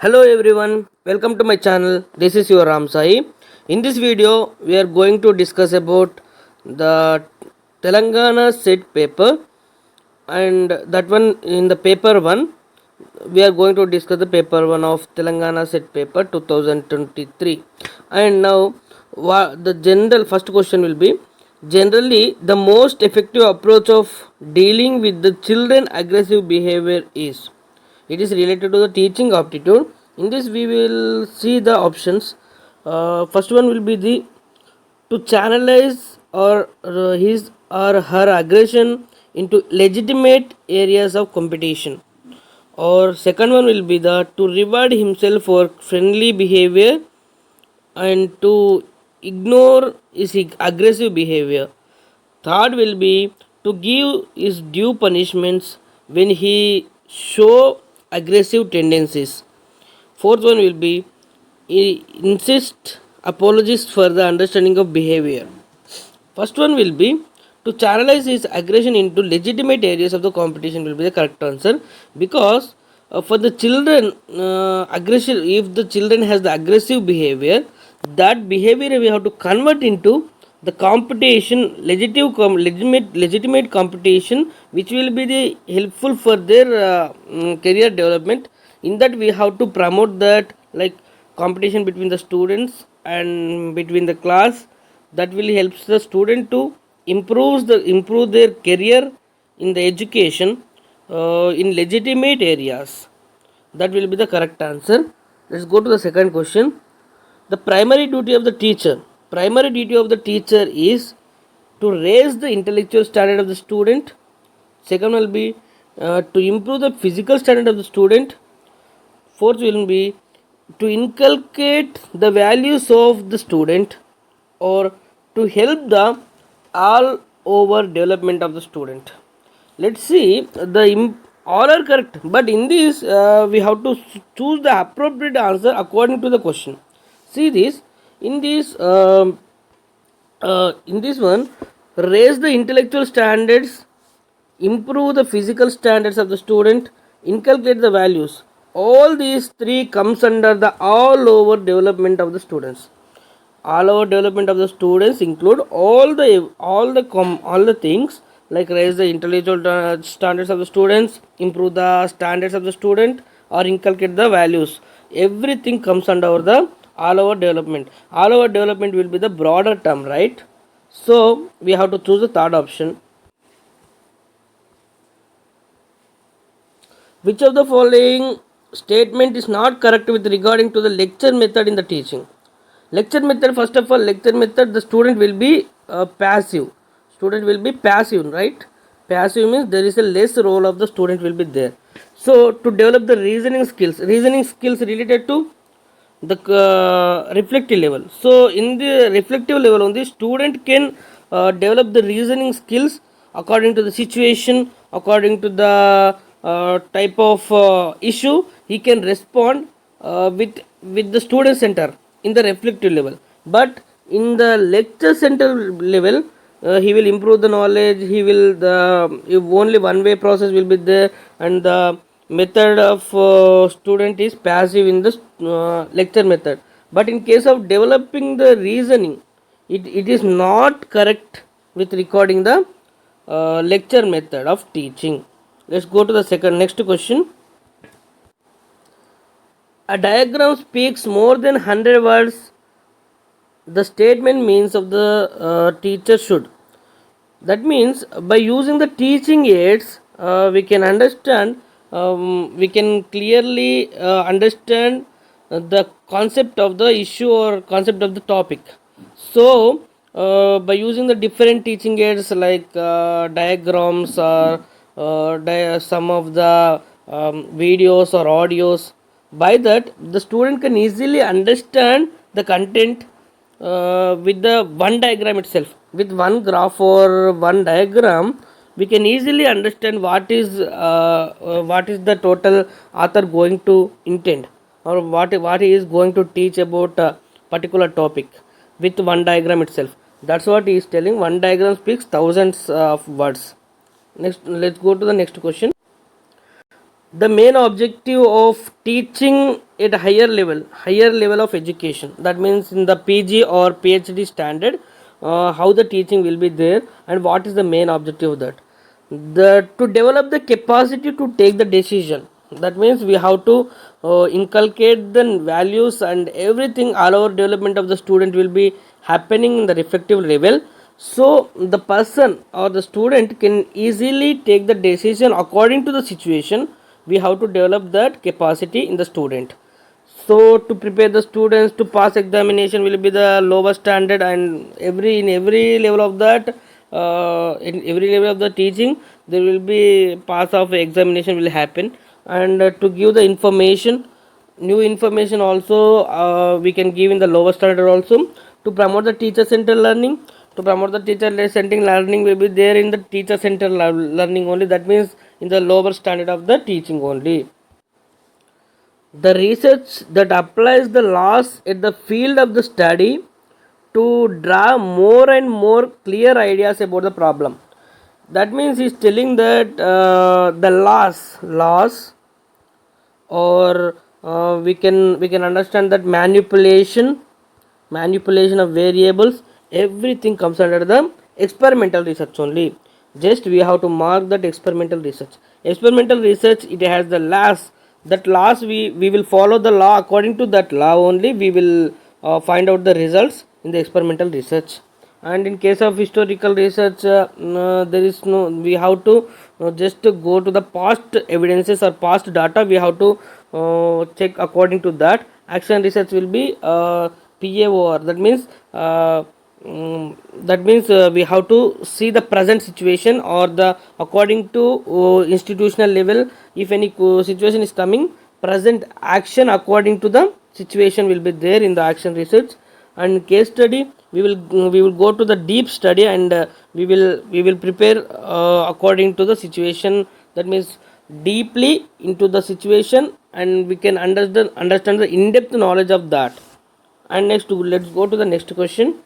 Hello everyone, welcome to my channel. This is your Ram Sai. In this video, we are going to discuss about the Telangana set paper, and that one in the paper 1 we are going to discuss the paper 1 of Telangana set paper 2023. And now the general first question will be, generally the most effective approach of dealing with the children aggressive behavior is. It is related to the teaching aptitude. In this we will see the options. First one will be the to channelize or his or her aggression into legitimate areas of competition, or second one will be the to reward himself for friendly behavior and to ignore his aggressive behavior. Third will be to give his due punishments when he show aggressive tendencies. Fourth one will be insist apologies for the understanding of behavior. First one will be to channelize his aggression into legitimate areas of the competition will be the correct answer, because for the children aggression, if the children has the aggressive behavior, that behavior we have to convert into the competition legitimate competition, which will be the helpful for their career development. In that we have to promote that, like competition between the students and between the class, that will help the student to improve their career in the education in legitimate areas. That will be the correct answer. Let's go to the second question. The primary duty of the teacher. Primary duty of the teacher is to raise the intellectual standard of the student. Second will be to improve the physical standard of the student. Fourth will be to inculcate the values of the student, or to help the all over development of the student. Let's see, all are correct, but in this we have to choose the appropriate answer according to the question. See this, in this one, raise the intellectual standards, improve the physical standards of the student, inculcate the values. All these three comes under the all over development of the students. All over development of the students include all the things, like raise the intellectual standards of the students, improve the standards of the student, or inculcate the values. Everything comes under the all over development. All over development will be the broader term, right? So we have to choose the third option. Which of the following statement is not correct with regarding to the lecture method in the teaching? Lecture method, first of all, lecture method, the student will be passive. Student will be passive, right? Passive means there is a less role of the student will be there. So to develop the reasoning skills related to the reflective level. So in the reflective level only, student can develop the reasoning skills according to the situation, according to the type of issue. He can respond with the student center in the reflective level. But in the lecture center level, he will improve the knowledge. He will if only one way process will be there, and the method of student is passive in the lecture method. But in case of developing the reasoning, it is not correct with recording the lecture method of teaching. Let's go to the next question. A diagram speaks more than 100 words. The statement means of the teacher should. That means by using the teaching aids, we can understand, we can clearly understand the concept of the issue or concept of the topic. So by using the different teaching aids like diagrams, or some of the videos or audios, by that the student can easily understand the content with the one diagram itself. With one graph or one diagram, we can easily understand what is the total author going to intend, or what he is going to teach about a particular topic with one diagram itself. That's what he is telling. One diagram speaks thousands of words. Next, let's go to the next question. the main objective of teaching at higher level of education, that means in the PG or PhD standard, how the teaching will be there, and what is the main objective of that, the to develop the capacity to take the decision. That means we have to inculcate the values and everything. All our development of the student will be happening in the reflective level, so the person or the student can easily take the decision according to the situation. We have to develop that capacity in the student. So to prepare the students to pass examination will be the lower standard, and every level of that, in every level of the teaching, there will be pass of examination will happen. And to give the information, new information also, we can give in the lower standard also. To promote the teacher centered learning, to promote the teacher centered learning will be there in the teacher centered learning only, that means in the lower standard of the teaching only. The research that applies the laws at the field of the study to draw more and more clear ideas about the problem. That means he's telling that the laws, or we can understand that manipulation of variables, everything comes under the experimental research only. Just we have to mark that experimental research, it has the laws. That laws, we will follow the law. According to that law only, we will find out the results in the experimental research. And in case of historical research, there is no, we have to just go to the past evidences or past data. We have to check according to that. Action research will be PAOR, that means we have to see the present situation, or the according to institutional level, if any situation is coming, present action according to the situation will be there in the action research. And case study, we will go to the deep study, and we will prepare according to the situation. That means deeply into the situation, and we can understand the in-depth knowledge of that. And next, let's go to the next question.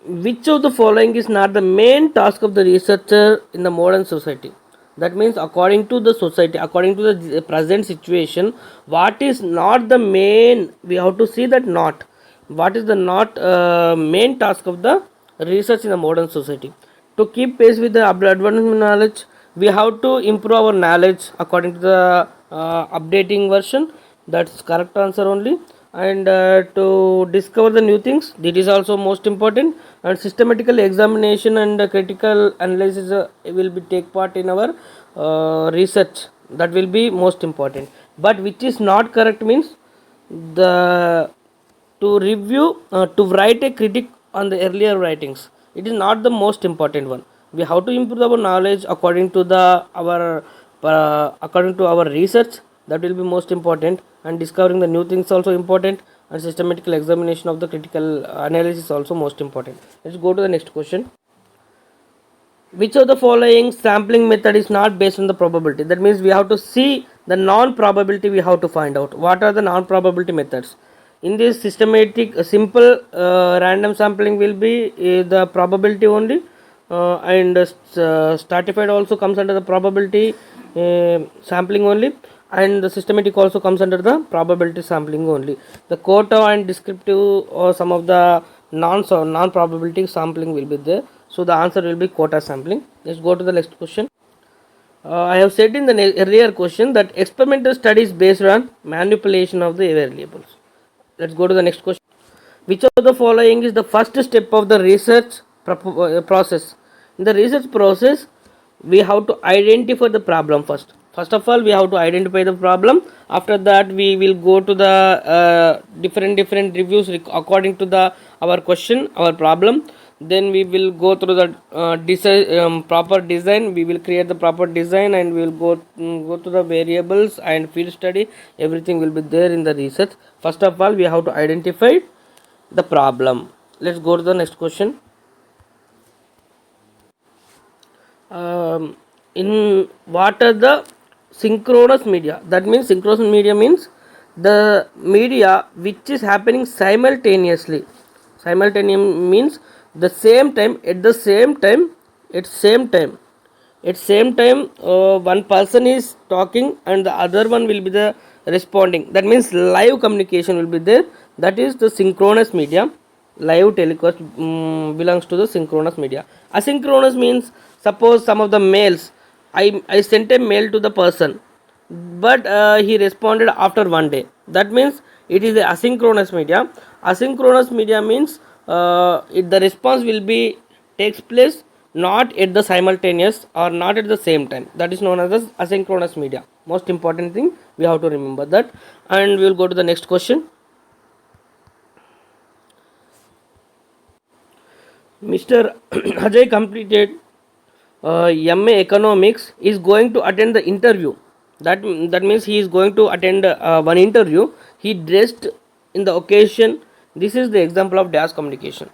Which of the following is not the main task of the researcher in the modern society? That means according to the society, according to the present situation, what is not the main, we have to see that not, what is the not main task of the research in the modern society. To keep pace with the advancement knowledge, we have to improve our knowledge according to the updating version. That's correct answer only. And to discover the new things, that is also most important. And systematical examination and critical analysis will be take part in our research, that will be most important. But which is not correct means, the to review, to write a critic on the earlier writings, it is not the most important one. We have to improve our knowledge according to the according to our research, that will be most important. And discovering the new things also important, and systematical examination of the critical analysis also most important. Let's go to the next question. Which of the following sampling method is not based on the probability? That means we have to see the non-probability, we have to find out what are the non-probability methods. In this systematic simple random sampling will be the probability only, and stratified also comes under the probability sampling only, and the systematic also comes under the probability sampling only. The quota and descriptive or some of the non probability sampling will be there. So the answer will be quota sampling. Let's go to the next question. I have said in the earlier question that experimental study is based on manipulation of the variables. Let's go to the next question. Which of the following is the first step of the research process? In the research process, we have to identify the problem first. First of all, we have to identify the problem. After that, we will go to the different reviews according to the our question, our problem. Then we will go through the proper design. We will create the proper design, and we will go to the variables and field study. Everything will be there in the research. First of all, we have to identify the problem. Let's go to the next question. In what are the synchronous media? That means synchronous media means the media which is happening simultaneously. Simultaneous means the same time, at the same time, At same time, one person is talking and the other one will be the responding. That means live communication will be there. That is the synchronous media. Live telecast belongs to the synchronous media. Asynchronous means, suppose some of the mails, I sent a mail to the person, but he responded after one day. That means it is a asynchronous media. Asynchronous media means the response will be takes place not at the simultaneous or not at the same time. That is known as the asynchronous media. Most important thing, we have to remember that. And we will go to the next question. Mr. Ajay completed MA Economics, is going to attend the interview. That means he is going to attend one interview. He dressed in the occasion. This is the example of dash communication.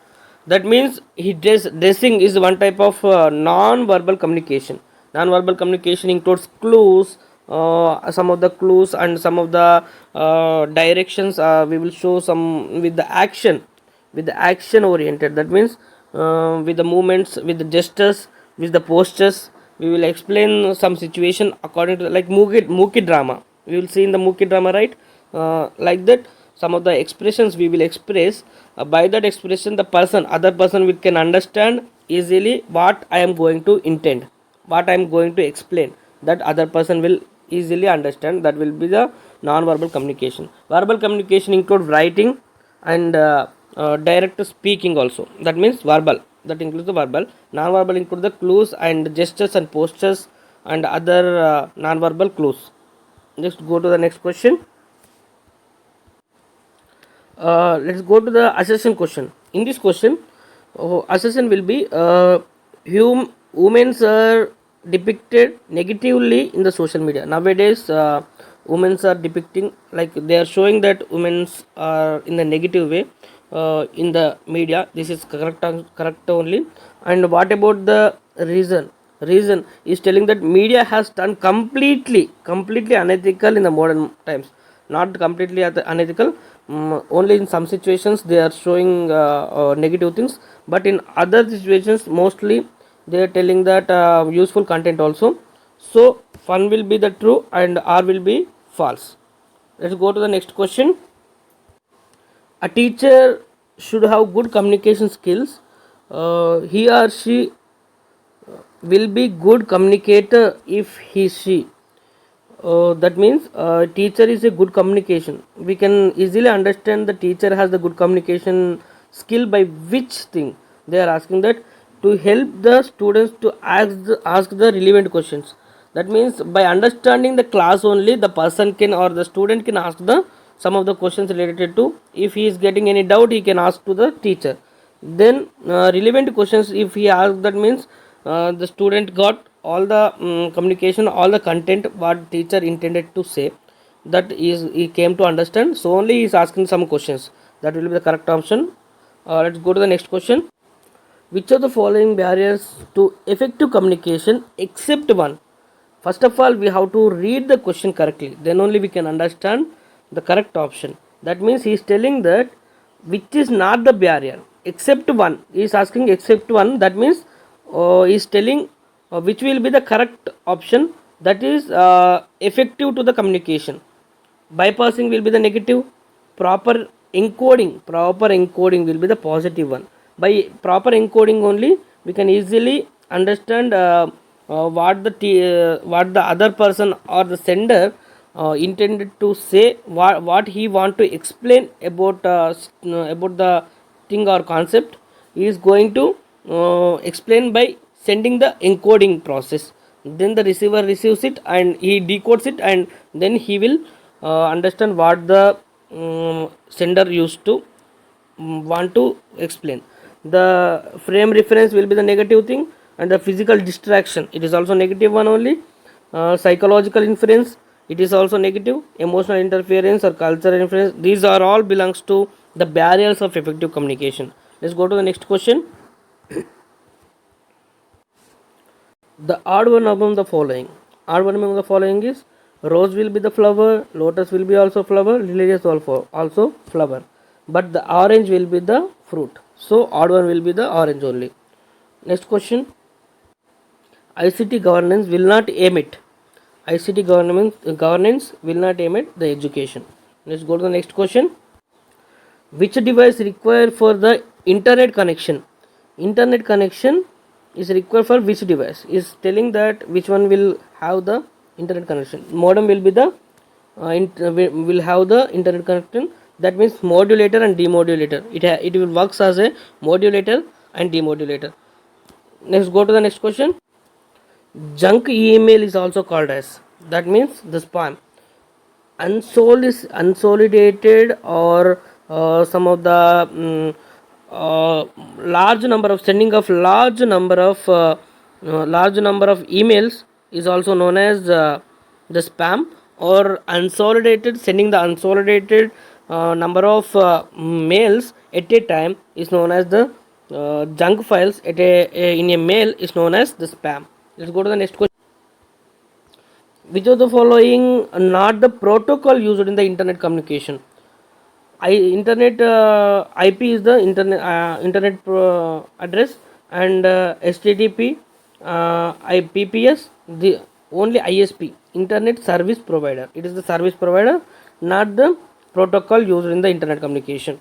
That means dressing is one type of non-verbal communication. Non-verbal communication includes clues, some of the clues and some of the directions. We will show some with the action oriented. That means with the movements, with the gestures, with the postures. We will explain some situation according to, like Mookie drama. We will see in the Mookie drama, right? Like that, some of the expressions we will express. By that expression, the other person we can understand easily what I am going to intend, what I am going to explain. That other person will easily understand. That will be the non-verbal communication. Verbal communication include writing and direct speaking also. That means verbal, that includes the verbal. Non-verbal include the clues and gestures and postures and other non-verbal clues. Just go to the next question. Let's go to the assessment question. In this question, assessment will be women are depicted negatively in the social media. Nowadays, women are depicting, like they are showing that women are in the negative way in the media. This is correct only. And what about the reason? Reason is telling that media has turned completely unethical in the modern times. Not completely unethical, only in some situations they are showing negative things, but in other situations mostly they are telling that useful content also. So fun will be the true and R will be false. Let's go to the next question. A teacher should have good communication skills. He or she will be good communicator if she that means teacher is a good communication. We can easily understand the teacher has the good communication skill by which thing they are asking, that to help the students to ask the relevant questions. That means by understanding the class only, the person can or the student can ask the some of the questions related to, if he is getting any doubt he can ask to the teacher. Then relevant questions if he asks, that means the student got all the communication, all the content what teacher intended to say, that is he came to understand, so only he is asking some questions. That will be the correct option. Let's go to the next question. Which of the following barriers to effective communication except one? First of all, we have to read the question correctly, then only we can understand the correct option. That means he is telling that which is not the barrier except one. He is asking except one. That means he is telling which will be the correct option, that is effective to the communication. Bypassing will be the negative. Proper encoding will be the positive one. By proper encoding only we can easily understand what the other person or the sender intended to say, what he want to explain about the thing or concept. He is going to explain by sending the encoding process. Then the receiver receives it and he decodes it, and then he will understand what the sender used to want to explain. The frame reference will be the negative thing, and the physical distraction, it is also negative one only. Psychological inference, it is also negative. Emotional interference or cultural influence, these are all belongs to the barriers of effective communication. Let's go to the next question. The odd one among the following. Odd one among the following is rose will be the flower, lotus will be also flower, lily is also flower, but the orange will be the fruit. So odd one will be the orange only. Next question. ICT governance will not aim it. ICT governance will not aim at the education. Let's go to the next question. Which device required for the internet connection? Internet connection is required for which device? Is telling that which one will have the internet connection. Modem will be the will have the internet connection. That means modulator and demodulator. It will works as a modulator and demodulator. Let's go to the next question. Junk email is also called as, that means the spam. Unsolidated or some of the large number of sending of large number of emails is also known as the spam, or unsolidated, sending the unsolidated number of mails at a time is known as the junk files in a mail is known as the spam. Let's go to the next question. Which of the following not the protocol used in the internet communication? Internet IP is the internet address, and HTTP, IPPS, the only ISP, internet service provider. It is the service provider, not the protocol used in the internet communication.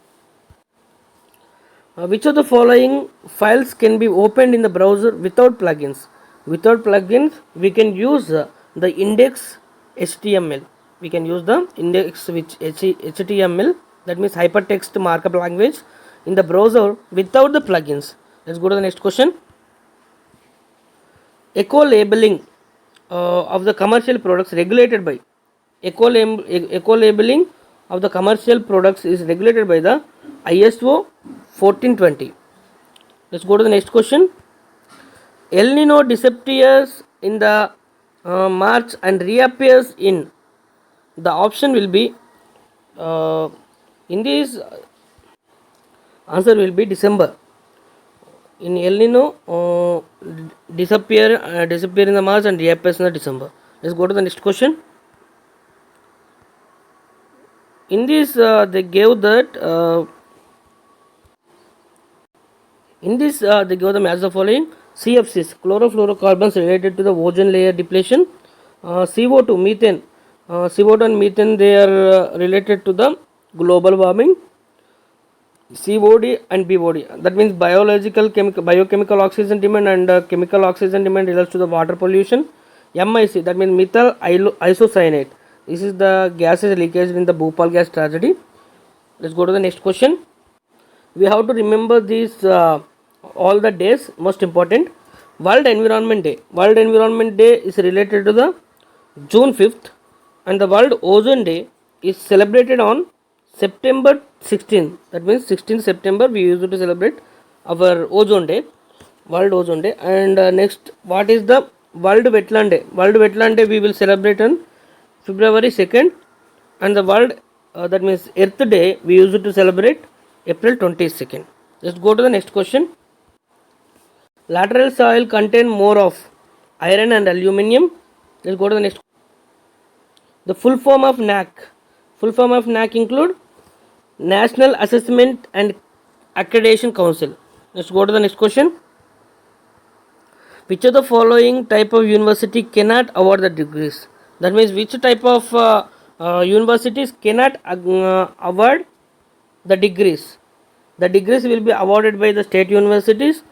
Which of the following files can be opened in the browser without plugins? Without plugins, we can use the index HTML. We can use the index which HTML, that means hypertext markup language, in the browser without the plugins. Let's go to the next question. Eco labeling of the commercial products regulated by eco labeling of the commercial products is regulated by the ISO 1420. Let's go to the next question. El Nino disappears in the March and reappears in, the option will be in this answer will be December. In El Nino disappear in the March and reappears in the December. Let's go to the next question. In this they gave that they gave them as the following: CFCs, chlorofluorocarbons related to the ozone layer depletion, CO2, methane, CO2 and methane, they are related to the global warming, COD and BOD, that means biochemical oxygen demand, and chemical oxygen demand relates to the water pollution. MIC, that means methyl isocyanate, this is the gases leakage in the Bhopal gas tragedy. Let's go to the next question. We have to remember these all the days, most important. World Environment Day. World Environment Day is related to the June 5th, and the World Ozone Day is celebrated on September 16th. That means 16th September we used to celebrate our Ozone Day, World Ozone Day. And next, what is the World Wetland Day? World Wetland Day we will celebrate on February 2nd, and the World that means Earth Day we used to celebrate April 22nd. Let's go to the next question. Lateral soil contain more of iron and aluminium. Let's go to the next. The full form of NAC. Full form of NAC include National Assessment and Accreditation Council. Let's go to the next question. Which of the following type of university cannot award the degrees? That means which type of universities cannot award the degrees? The degrees will be awarded by the state universities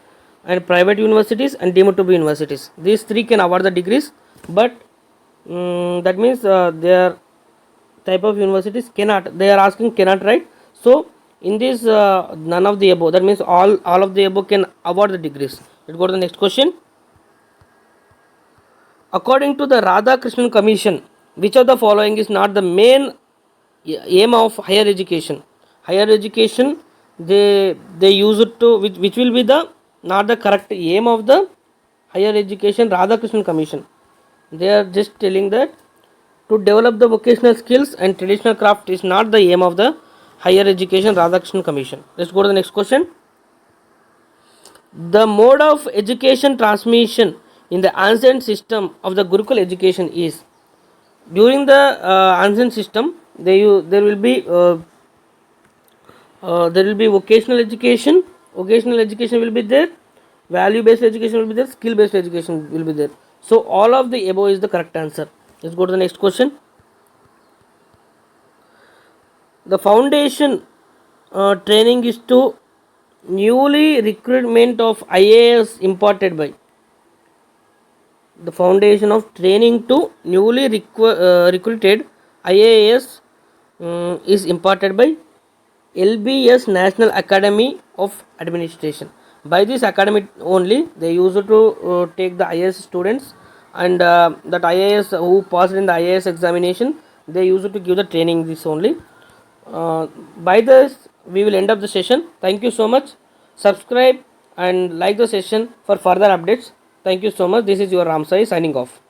and private universities and deemed to be universities. These three can award the degrees, but that means their type of universities cannot. They are asking cannot, right? So in this none of the above. That means all of the above can award the degrees. Let's go to the next question. According to the Radhakrishnan Commission, which of the following is not the main aim of higher education? Higher education, they use it to which will be the not the correct aim of the higher education. Radhakrishnan Commission, they are just telling that to develop the vocational skills and traditional craft is not the aim of the higher education Radhakrishnan Commission. Let's go to the next question. The mode of education transmission in the ancient system of the Gurukul education is, during the ancient system there will be vocational education. Vocational education will be there, value based education will be there, skill based education will be there. So all of the above is the correct answer. Let's go to the next question. The foundation training is to newly recruitment of IAS imparted by. The foundation of training to newly recruited IAS is imparted by LBS National Academy of Administration. By this academy only, they used to take the IAS students, and that IAS who passed in the IAS examination, they used to give the training this only. By this, we will end up the session. Thank you so much. Subscribe and like the session for further updates. Thank you so much. This is your Ramsai signing off.